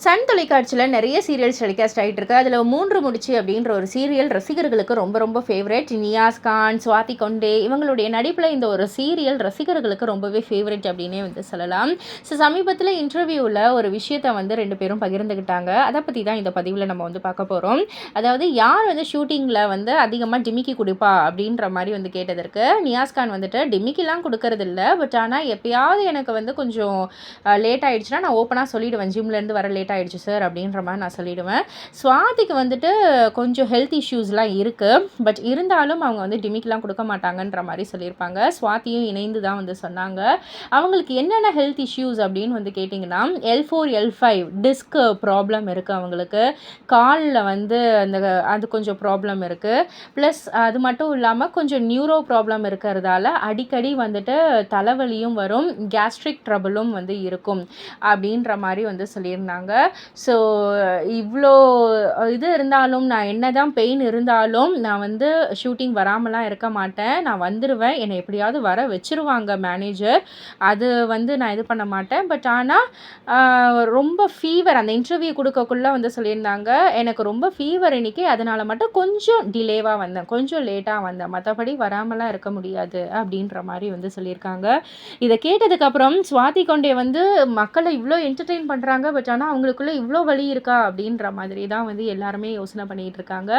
Sun தொலைக்காட்சியில் நிறைய serials telecast ஆகிட்டு இருக்கு. அதில் 3 முடிச்சு அப்படின்ற ஒரு சீரியல் ரசிகர்களுக்கு ரொம்ப ரொம்ப ஃபேவரட். நியாஸ் கான், சுவாதி கொண்டே இவங்களுடைய நடிப்பில் இந்த ஒரு சீரியல் ரசிகர்களுக்கு ரொம்பவே ஃபேவரட் அப்படின்னே வந்து சொல்லலாம். ஸோ சமீபத்தில் இன்டர்வியூவில் ஒரு விஷயத்தை வந்து 2 பேரும் பகிர்ந்துக்கிட்டாங்க. அதை பற்றி தான் இந்த பதிவில் நம்ம வந்து பார்க்க போகிறோம். அதாவது யார் வந்து ஷூட்டிங்கில் வந்து அதிகமாக டிமிக்கி கொடுப்பா அப்படின்ற மாதிரி வந்து கேட்டதற்கு நியாஸ் கான் வந்துட்டு டிமிக்கிலாம் கொடுக்கறது இல்லை, பட் ஆனால் எப்பயாவது எனக்கு வந்து கொஞ்சம் லேட் ஆகிடுச்சுன்னா நான் ஓப்பனாக சொல்லிவிடுவேன், ஜிம்லேருந்து வர லேட் ஆகிடுச்சு சார் அப்படின்ற மாதிரி நான் சொல்லிவிடுவேன். சுவாதிக்கு வந்துட்டு கொஞ்சம் ஹெல்த் இஷ்யூஸ்லாம் இருக்குது, பட் இருந்தாலும் அவங்க வந்து டிமிக்கெலாம் கொடுக்க மாட்டாங்கன்ற மாதிரி சொல்லியிருப்பாங்க. சுவாதியும் இணைந்து தான் வந்து சொன்னாங்க. அவங்களுக்கு என்னென்ன ஹெல்த் இஷ்யூஸ் அப்படின்னு வந்து கேட்டிங்கன்னா, L4 L5 டிஸ்க் ப்ராப்ளம் இருக்குது அவங்களுக்கு. காலில் வந்து அது கொஞ்சம் ப்ராப்ளம் இருக்குது. ப்ளஸ் அது மட்டும் இல்லாமல் கொஞ்சம் நியூரோ ப்ராப்ளம் இருக்கிறதால அடிக்கடி வந்துட்டு தலைவலியும் வரும், கேஸ்ட்ரிக் ட்ரபிளும் வந்து இருக்கும் அப்படின்ற மாதிரி வந்து சொல்லியிருந்தாங்க. ஸோ இவ்வளோ இது இருந்தாலும், நான் என்ன தான் பெயின் இருந்தாலும் நான் வந்து ஷூட்டிங் வராமலாம் இருக்க மாட்டேன், நான் வந்துடுவேன். என்னை எப்படியாவது வர வச்சுருவாங்க மேனேஜர், அது வந்து நான் இது பண்ண மாட்டேன். பட் ஆனால் ரொம்ப ஃபீவர் அந்த இன்டர்வியூ கொடுக்கக்குள்ளே வந்து சொல்லியிருந்தாங்க, எனக்கு ரொம்ப ஃபீவர் இன்னைக்கு, அதனால் மட்டும் கொஞ்சம் டிலேவாக வந்தேன், கொஞ்சம் லேட்டாக வந்தேன், மற்றபடி வராமலாம் இருக்க முடியாது அப்படின்ற மாதிரி வந்து சொல்லியிருக்காங்க. இதை கேட்டதுக்கப்புறம் சுவாதி கொண்டே வந்து மக்களை இவ்வளோ என்டர்டெயின் பண்ணுறாங்க, பட் ஆனால் அவங்களுக்குள்ளே இவ்வளோ வலி இருக்கா அப்படின்ற மாதிரி தான் வந்து எல்லாருமே யோசனை பண்ணிகிட்டு இருக்காங்க.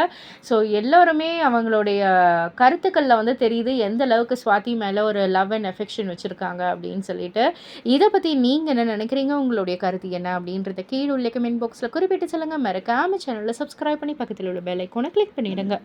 ஸோ எல்லோருமே அவங்களுடைய கருத்துக்களில் வந்து தெரியுது எந்த அளவுக்கு சுவாதி மேலே ஒரு லவ் அண்ட் அஃபெக்ஷன் வச்சுருக்காங்க அப்படின்னு சொல்லிட்டு. இதை பற்றி நீங்கள் என்ன நினைக்கிறீங்க, உங்களுடைய கருத்து என்ன அப்படின்றத கீழே உள்ள கமெண்ட் பாக்ஸில் குறிப்பிட்டு சொல்லுங்கள். மறக்காம சேனலில் சப்ஸ்கிரைப் பண்ணி பக்கத்தில் உள்ள பெல் ஐக்கானை கிளிக் பண்ணிவிடுங்க.